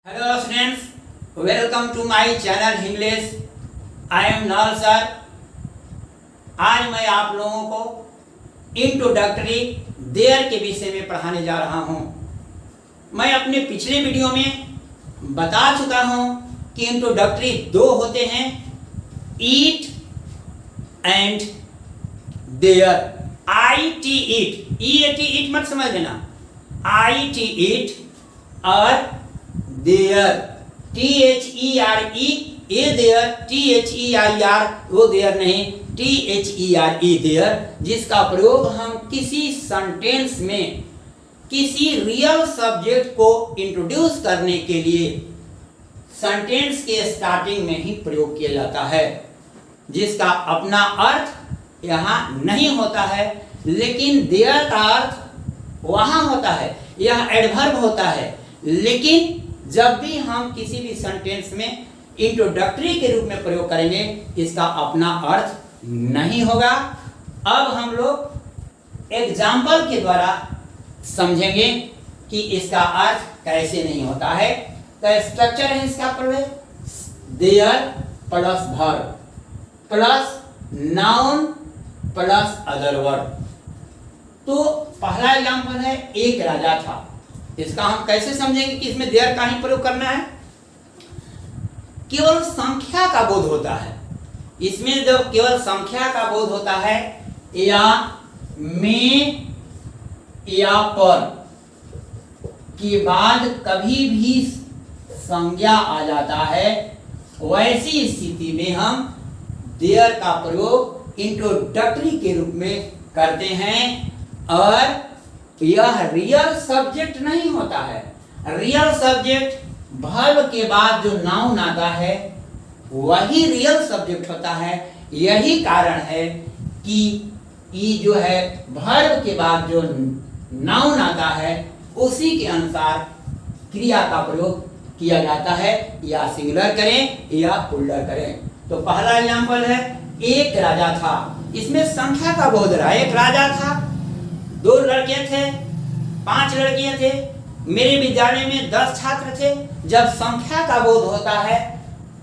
Hello students, welcome to my channel English. I am Nal sir. आज मैं आप लोगों को इंट्रोडक्टरी देयर के विषय में पढ़ाने जा रहा हूँ। मैं अपने पिछले वीडियो में बता चुका हूँ कि इंट्रोडक्टरी दो होते हैं, it and there. I T it, E A T eat मत समझ लेना, आई टी ईट और there, T H E R E A there, T H E I R वो देयर नहीं, T H E R E there, जिसका प्रयोग हम किसी सेंटेंस में किसी रियल सब्जेक्ट को इंट्रोड्यूस करने के लिए सेंटेंस के स्टार्टिंग में ही प्रयोग किया जाता है, जिसका अपना अर्थ यहाँ नहीं होता है, लेकिन देयर का अर्थ वहाँ होता है। यह एडवर्ब होता है, लेकिन जब भी हम किसी भी सेंटेंस में इंट्रोडक्टरी के रूप में प्रयोग करेंगे, इसका अपना अर्थ नहीं होगा। अब हम लोग एग्जाम्पल के द्वारा समझेंगे कि इसका अर्थ कैसे नहीं होता है। तो स्ट्रक्चर है इसका there plus verb plus noun plus other word. तो पहला एग्जाम्पल है, एक राजा था। इसका हम कैसे समझेंगे कि इसमें देयर का ही प्रयोग करना है। केवल संख्या का बोध होता है, इसमें जब केवल संख्या का बोध होता है या में या पर के बाद कभी भी संज्ञा आ जाता है, वैसी स्थिति में हम देयर का प्रयोग इंट्रोडक्टरी के रूप में करते हैं। और यह रियल सब्जेक्ट नहीं होता है। रियल सब्जेक्ट वर्ब के बाद जो नाउन आता है वही रियल सब्जेक्ट होता है। यही कारण है कि ई जो है वर्ब के बाद जो नाउन आता है उसी के अनुसार क्रिया का प्रयोग किया जाता है, या सिंगुलर करें या प्लूरल करें। तो पहला एग्जांपल है, एक राजा था। इसमें संख्या का बोध रहा है। एक राजा था, दो लड़के थे, 5 लड़कियां थे। मेरे विद्यालय में 10 छात्र थे। जब संख्या का बोध होता है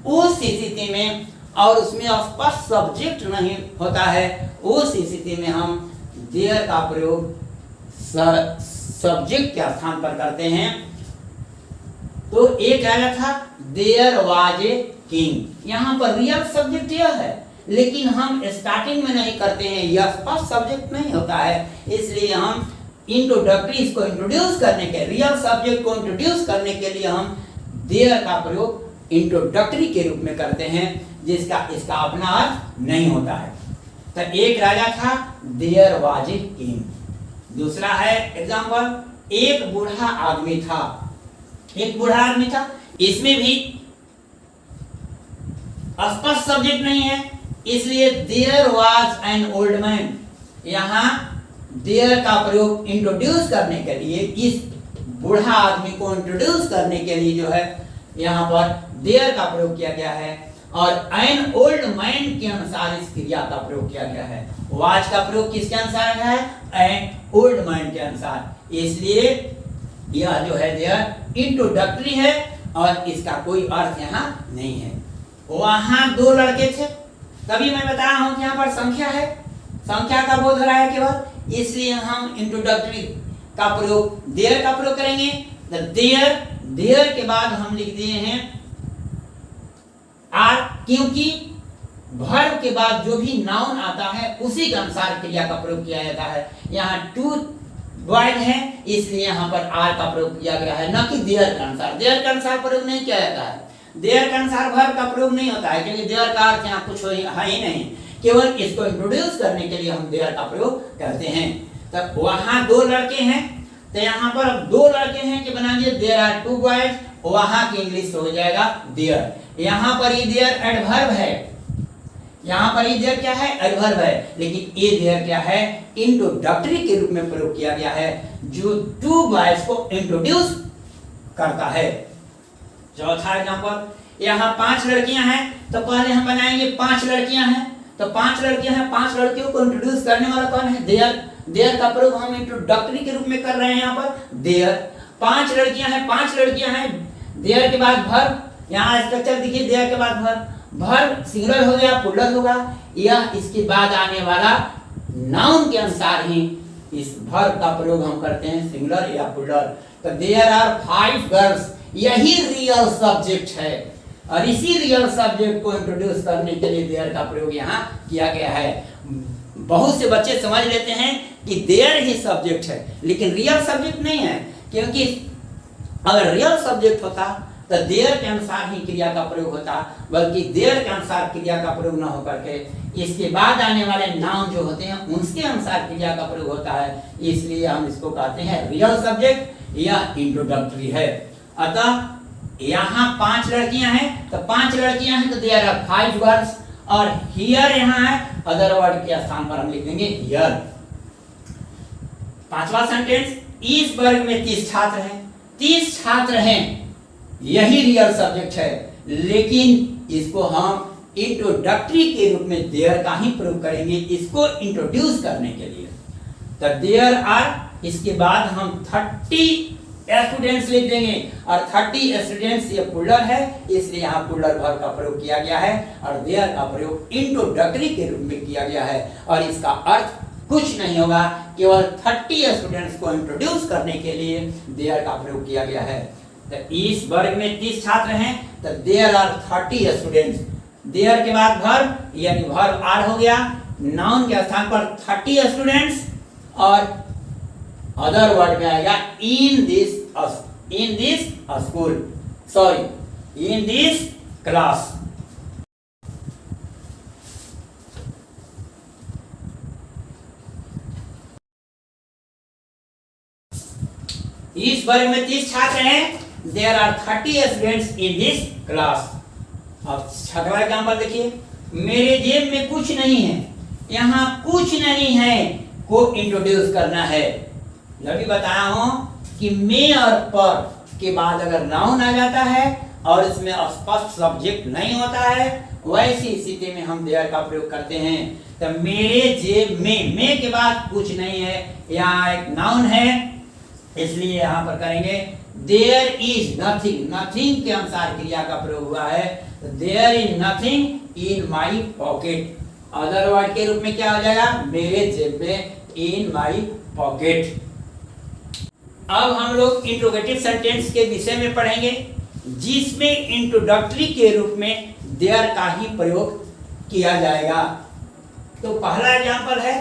उस स्थिति में, और उसमें स्पष्ट सब्जेक्ट नहीं होता है, उस स्थिति में हम देयर का प्रयोग सब्जेक्ट के स्थान पर करते हैं। तो एक राजा था, देयर वाज ए किंग। यहाँ पर रियल सब्जेक्ट यह है, लेकिन हम स्टार्टिंग में नहीं करते हैं, यह स्पष्ट सब्जेक्ट नहीं होता है। इसलिए हम इंट्रोडक्टरी इसको इंट्रोड्यूस करने के, रियल सब्जेक्ट को इंट्रोड्यूस करने के लिए हम देयर का प्रयोग इंट्रोडक्टरी के रूप में करते हैं, जिसका इसका अपना अर्थ नहीं होता है। तो एक राजा था, देयर वाज ए किंग। दूसरा है एग्जांपल, एक बूढ़ा आदमी था। एक बूढ़ा आदमी था, इसमें भी स्पष्ट सब्जेक्ट नहीं है, इसलिए there was an old man. यहाँ देयर का प्रयोग इंट्रोड्यूस करने के लिए, इस बूढ़ा आदमी को इंट्रोड्यूस करने के लिए जो है यहाँ पर देयर का प्रयोग किया गया है, और एन ओल्ड मैन के अनुसार इस क्रिया का प्रयोग किया गया है। वाज का प्रयोग किसके अनुसार है? एन ओल्ड मैन के अनुसार। इसलिए यह जो है देयर इंट्रोडक्टरी है और इसका कोई अर्थ यहाँ नहीं है। वहां 2 लड़के थे, तभी मैं बता रहा हूं कि यहाँ पर संख्या है, संख्या का बोध हो रहा है केवल, इसलिए हम इंट्रोडक्टरी का प्रयोग देयर का प्रयोग करेंगे। देयर, देयर के बाद हम लिख दिए हैं आर, क्योंकि वर्ब के बाद जो भी नाउन आता है उसी के अनुसार क्रिया का प्रयोग किया जाता है। यहाँ 2 वर्ड है, इसलिए यहाँ पर आर का प्रयोग किया गया है, न कि देयर के अनुसार। देयर के अनुसार प्रयोग नहीं किया जाता है, देयर के अनुसार वर्ब का प्रयोग नहीं होता है, क्योंकि देयर का अर्थ यहाँ कुछ है ही नहीं। केवल इसको इंट्रोड्यूस करने के लिए हम देयर का प्रयोग करते हैं। तब वहां 2 लड़के हैं, तो यहाँ पर 2 लड़के हैं कि बना दिए देयर आर 2 बॉयज। वहां की इंग्लिश हो जाएगा देयर। यहाँ पर ये देयर एडवर्ब है, यहाँ पर ये देयर क्या है? एडवर्ब है, लेकिन ये देयर क्या है? इंट्रोडक्टरी के रूप में प्रयोग किया गया है, जो 2 बॉयज को इंट्रोड्यूस करता है। चौथा एग्जांपल, यहाँ 5 लड़कियां हैं, तो पहले हम बनाएंगे 5 लड़कियां हैं। तो 5 लड़कियां हैं, 5 लड़कियों को इंट्रोड्यूस करने वाला कौन है? देयर। देयर का प्रयोग हम इंट्रोडक्टरी के रूप में कर रहे हैं यहाँ पर देयर। 5 लड़कियां हैं, 5 लड़कियां हैं, देयर के बाद वर्ब, यहाँ स्ट्रक्चर देखिए, देयर के बाद वर्ब सिंगुलर हो गया, प्लूरल होगा, यह इसके बाद आने वाला नाउन के अनुसार ही इस वर्ब का प्रयोग हम करते हैं, सिंगुलर या प्लूरल। तो देयर आर 5 गर्ल्स, यही रियल सब्जेक्ट है और इसी रियल सब्जेक्ट को इंट्रोड्यूस करने के लिए देयर का प्रयोग यहाँ किया गया है। बहुत से बच्चे समझ लेते हैं कि देयर ही सब्जेक्ट है, लेकिन रियल सब्जेक्ट नहीं है, क्योंकि अगर रियल सब्जेक्ट होता तो देयर के अनुसार ही क्रिया का प्रयोग होता, बल्कि देयर के अनुसार क्रिया का प्रयोग न होकर के इसके बाद आने वाले नाउन जो होते हैं उनके अनुसार क्रिया का प्रयोग होता है, इसलिए हम इसको कहते हैं रियल सब्जेक्ट या इंट्रोडक्टरी है। अतः यहाँ 5 लड़कियां हैं, तो 5 लड़कियां हैं तो देयर आर 5 गर्ल्स, और हियर यहाँ है, अदर वर्ड के स्थान पर हम लिख देंगे हियर। 5वां सेंटेंस, इस वर्ग में 30 छात्र हैं, 30 छात्र हैं, यही रियल सब्जेक्ट है, लेकिन इसको हम इंट्रोडक्टरी के रूप में देयर का ही प्रयोग करेंगे, इसको इंट्रोड्यूस करने के लिए। तो देयर आर, इसके बाद हम 30 स्टूडेंट्स लिख देंगे, और 30 स्टूडेंट्स ये प्लूरल है, इसलिए यहाँ प्लूरल वर्ब का प्रयोग किया गया है और देयर का प्रयोग इंट्रोडक्टरी के रूप में किया गया है, और इसका अर्थ कुछ नहीं होगा, केवल 30 स्टूडेंट्स को इंट्रोड्यूस करने के लिए देयर का प्रयोग किया गया है। तो इस वर्ग में 30 छात्र हैं, तो देयर आर 30 स्टूडेंट्स, देयर के बाद वर्ब यानी वर्ब आर हो गया, नाउन के स्थान पर 30 स्टूडेंट्स, और अदर वर्ड में आएगा in this school, sorry in this class. इस वर्ग में 30 छात्र हैं, there are 30 students in this class. अब 6वां एग्जांपल देखिए, मेरे जेब में कुछ नहीं है, यहाँ कुछ नहीं है को इंट्रोड्यूस करना है। यह भी बताया हूं कि मे और पर के बाद अगर नाउन आ जाता है और इसमें स्पष्ट सब्जेक्ट नहीं होता है, वैसी स्थिति में हम देयर का प्रयोग करते हैं। तो मेरे जेब में, मे के बाद कुछ नहीं है, यहाँ एक नाउन है, इसलिए यहाँ पर करेंगे देयर इज नथिंग, नथिंग के अनुसार क्रिया का प्रयोग हुआ है, तो there is nothing in my pocket. Other word के रूप में क्या हो जाएगा, मेरे जेब में, इन माई पॉकेट। अब हम लोग इंट्रोगेटिव सेंटेंस के विषय में पढ़ेंगे, जिसमें इंट्रोडक्टरी के रूप में देयर का ही प्रयोग किया जाएगा। तो पहला एग्जांपल है,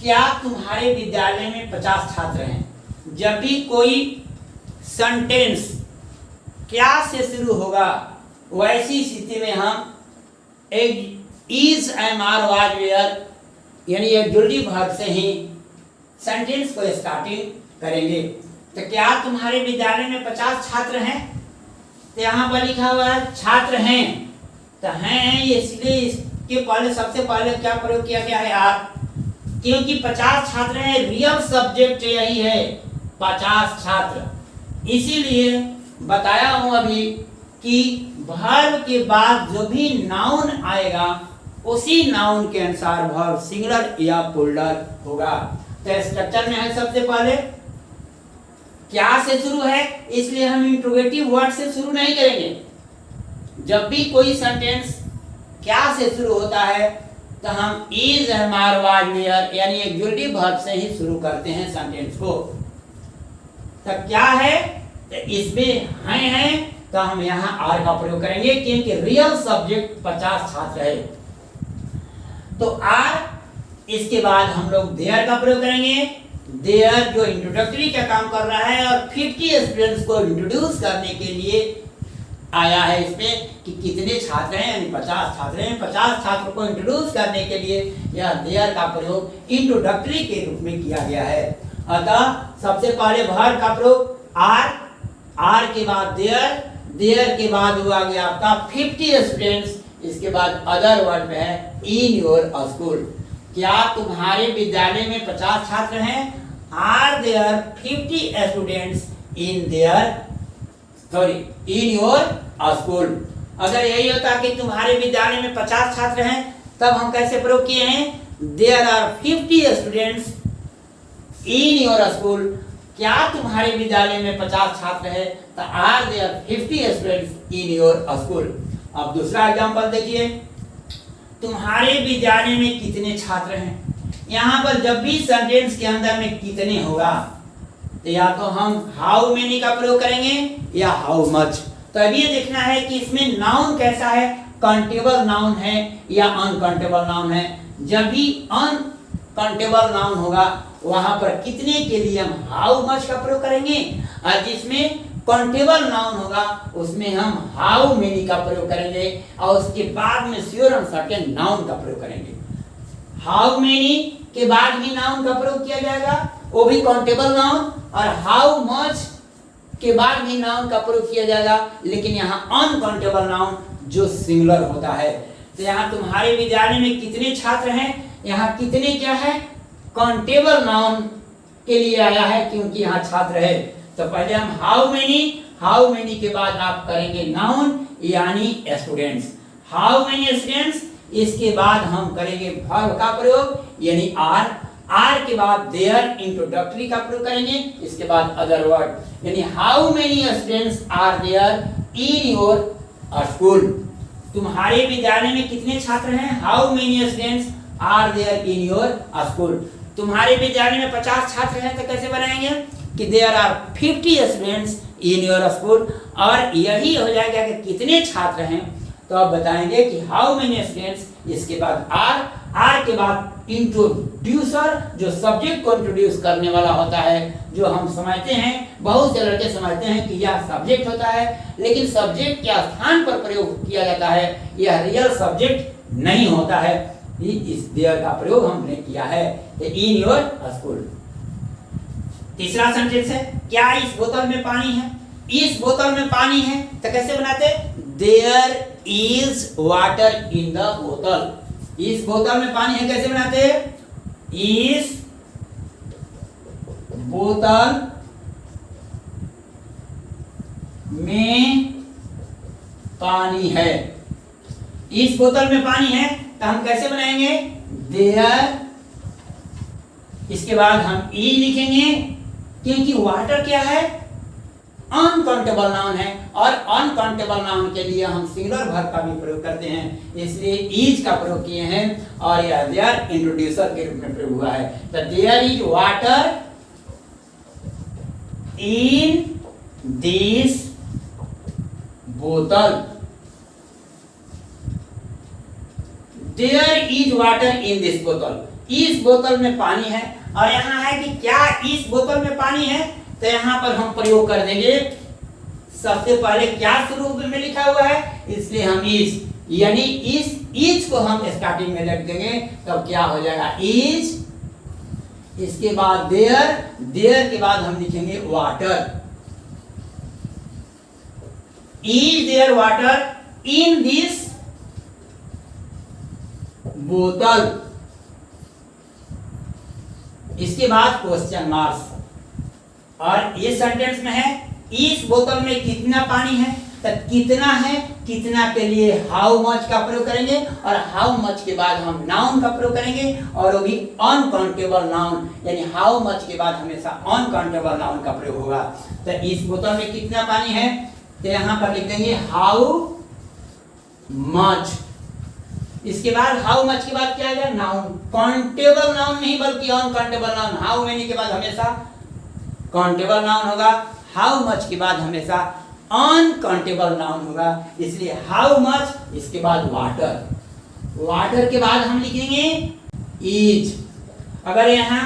क्या तुम्हारे विद्यालय में 50 छात्र हैं। जब भी कोई सेंटेंस क्या से शुरू होगा, वैसी स्थिति में हम एक is, am, are, was, were यानी एक जुड़ी वर्ब से ही सेंटेंस को स्टार्टिंग करेंगे। तो क्या तुम्हारे विद्यालय में 50 छात्र हैं, तो यहाँ पर लिखा हुआ है छात्र हैं, तो हैं इसलिए इसके पहले सबसे पहले क्या प्रयोग किया गया है, आर, क्योंकि 50 छात्र हैं, रियल सब्जेक्ट यही है 50 छात्र। इसीलिए बताया हूं अभी कि वर्ब के बाद जो भी नाउन आएगा उसी नाउन के अनुसार वर्ब सिंगुलर या प्लूरल होगा। तो स्ट्रक्चर में है, सबसे पहले क्या से शुरू है, इसलिए हम इंट्रोगेटिव वर्ड से शुरू नहीं करेंगे। जब भी कोई सेंटेंस क्या से शुरू होता है तो हम is, am, are, was, were यानी एक जुड़ी वर्ब से ही शुरू करते हैं सेंटेंस को। तो क्या है, तो इसमें हैं तो हम यहाँ आर का प्रयोग करेंगे, क्योंकि रियल सब्जेक्ट 50 छात्र है। तो आर, इसके बाद हम लोग देयर का प्रयोग करेंगे। देयर जो इंट्रोडक्टरी का काम कर रहा है और 50 स्टूडेंट्स को इंट्रोड्यूस करने के लिए आया है इसमें कि कितने छात्र हैं, यानी 50 छात्र हैं, 50 छात्रों को इंट्रोड्यूस करने के लिए यह देयर का प्रयोग इंट्रोडक्टरी के रूप में किया गया है। अतः सबसे पहले वर्ब का प्रयोग आर, आर के बाद देयर, देयर के बाद हुआ गया आपका 50 स्टूडेंट्स, इसके बाद अदर वर्ड में है इन योर स्कूल। क्या तुम्हारे विद्यालय में 50 छात्र हैं, are there 50 students in there in your school. अगर यही होता कि तुम्हारे विद्यालय में 50 छात्र हैं, तब हम कैसे प्रयोग किए हैं, there are 50 students in your school. क्या तुम्हारे विद्यालय में 50 छात्र है? तो are there 50 students in your school. अब दूसरा एग्जांपल देखिए, तुम्हारे विद्यालय में कितने छात्र हैं? यहाँ पर जब भी सेंटेंस के अंदर में कितने होगा तो या तो हम हाउ मेनी का प्रयोग करेंगे या हाउ मच। तो अब ये देखना है कि इसमें नाउन कैसा है, काउंटेबल नाउन है या अनकाउंटेबल नाउन है। जब भी अनकाउंटेबल नाउन होगा वहां पर कितने के लिए हम हाउ मच का प्रयोग करेंगे, और जिसमें काउंटेबल नाउन होगा उसमें हम हाउ मेनी का प्रयोग करेंगे और उसके बाद में श्योर एंड सर्टेन नाउन का प्रयोग करेंगे। हाउ मेनी के बाद ही नाउन का प्रयोग किया जाएगा, वो भी काउंटेबल नाउन, और हाउ मच के बाद भी नाउन का प्रयोग किया जाएगा, लेकिन यहाँ अनकाउंटेबल नाउन जो सिंगुलर होता है। तो यहाँ तुम्हारे विद्यालय में कितने छात्र हैं, यहाँ कितने क्या है, काउंटेबल नाउन के लिए आया है क्योंकि यहाँ छात्र है। तो पहले हम हाउ मेनी के बाद आप करेंगे नाउन यानी स्टूडेंट्स, हाउ मेनी स्टूडेंट्स। इसके बाद हम करेंगे वर्ब का प्रयोग यानी आर के बाद देयर इंट्रोडक्टरी का प्रयोग करेंगे, इसके बाद अदर वर्ड यानी how many students are there in your school. तुम्हारे विद्यालय में कितने छात्र हैं, how many students are there in your school. तुम्हारे विद्यालय में 50 छात्र हैं तो कैसे बनाएंगे कि there are 50 students in your school, और यही हो जाएगा कि कितने छात्र हैं तो आप बताएंगे कि हाउ मेनी स्टूडेंट्स, इसके बाद आर के बाद इंट्रोड्यूसर जो सब्जेक्ट को इंट्रोड्यूस करने वाला होता है, जो हम समझते हैं, बहुत से लड़के समझते हैं कि यह सब्जेक्ट होता है, लेकिन सब्जेक्ट के स्थान पर प्रयोग किया जाता है, यह रियल सब्जेक्ट नहीं होता है। इस देयर का प्रयोग हमने किया है इन योर स्कूल। तीसरा सेंटेंस है, क्या इस बोतल में पानी है? इस बोतल में पानी है तो कैसे बनाते, there is water in the बोतल। इस बोतल में पानी है कैसे बनाते, इस बोतल में पानी है। इस बोतल में पानी है तो हम कैसे बनाएंगे, देयर, इसके बाद हम ई लिखेंगे क्योंकि वाटर क्या है, अनकाउंटेबल नाउन है, और अनकाउंटेबल नाउन के लिए हम सिंगुलर वर्ब का भी प्रयोग करते हैं, इसलिए इज का प्रयोग किए हैं, और यह देयर इंट्रोड्यूसर के रूप में प्रयोग हुआ है। तो there is water in this बोतल, there is water in this बोतल। इस बोतल में पानी है, और यहाँ है कि क्या इस बोतल में पानी है, तो यहाँ पर हम प्रयोग कर देंगे, सबसे पहले क्या शुरू में लिखा हुआ है, इसलिए हम इज यानी इज को हम स्टार्टिंग में लिख देंगे, तब क्या हो जाएगा इज, इसके बाद देयर के बाद हम लिखेंगे water, is there water in this बोतल, इसके बाद क्वेश्चन मार्क्स, और ये सेंटेंस में है इस बोतल में कितना पानी है, तो कितना है, कितना के लिए हाउ मच का प्रयोग करेंगे, और हाउ मच के बाद हम नाउन का प्रयोग करेंगे, और वो भी अनकाउंटेबल नाउन, यानी हाउ मच के बाद हमेशा अनकाउंटेबल नाउन का प्रयोग होगा। तो इस बोतल में कितना पानी है, तो यहाँ पर लिख देंगे हाउ मच, इसके बाद हाउ मच के बाद क्या आएगा, नाउन, काउंटेबल नाउन नहीं बल्कि अनकाउंटेबल नाउन। हाउ मेनी के बाद हमेशा काउंटेबल नाउन होगा, हाउ मच के बाद हमेशा अनकाउंटेबल नाउन होगा, इसलिए हाउ मच, इसके बाद वाटर, वाटर के बाद हम लिखेंगे इज। अगर यहाँ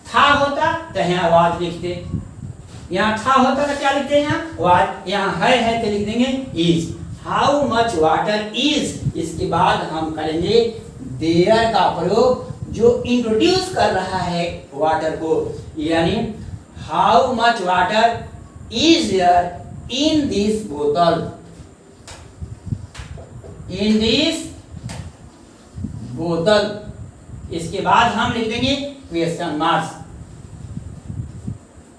था होता तो यहाँ आवाज लिखते, यहाँ था होता तो क्या लिखते हैं, यहाँ वाट, यहाँ है तो लिख देंगे is. How much water is, इसके बाद हम करेंगे देयर का प्रयोग जो इंट्रोड्यूस कर रहा है वाटर को, यानी how much water is there in this बोतल, इन दिस बोतल, इसके बाद हम लिख देंगे क्वेश्चन मार्क्स।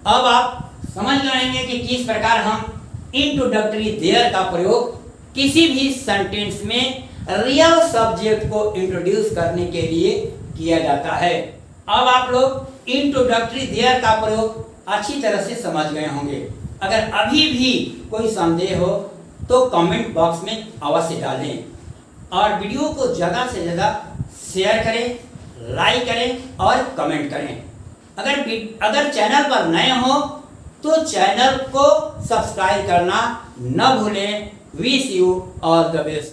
अब आप समझ जाएंगे कि किस प्रकार हम इंट्रोडक्टरी देयर का प्रयोग किसी भी सेंटेंस में रियल सब्जेक्ट को इंट्रोड्यूस करने के लिए किया जाता है। अब आप लोग इंट्रोडक्टरी देयर का प्रयोग अच्छी तरह से समझ गए होंगे। अगर अभी भी कोई संदेह हो तो कमेंट बॉक्स में अवश्य डालें और वीडियो को ज़्यादा से ज़्यादा शेयर करें, लाइक करें और कमेंट करें। अगर चैनल पर नए हो तो चैनल को सब्सक्राइब करना न भूलें। Wish you all the best.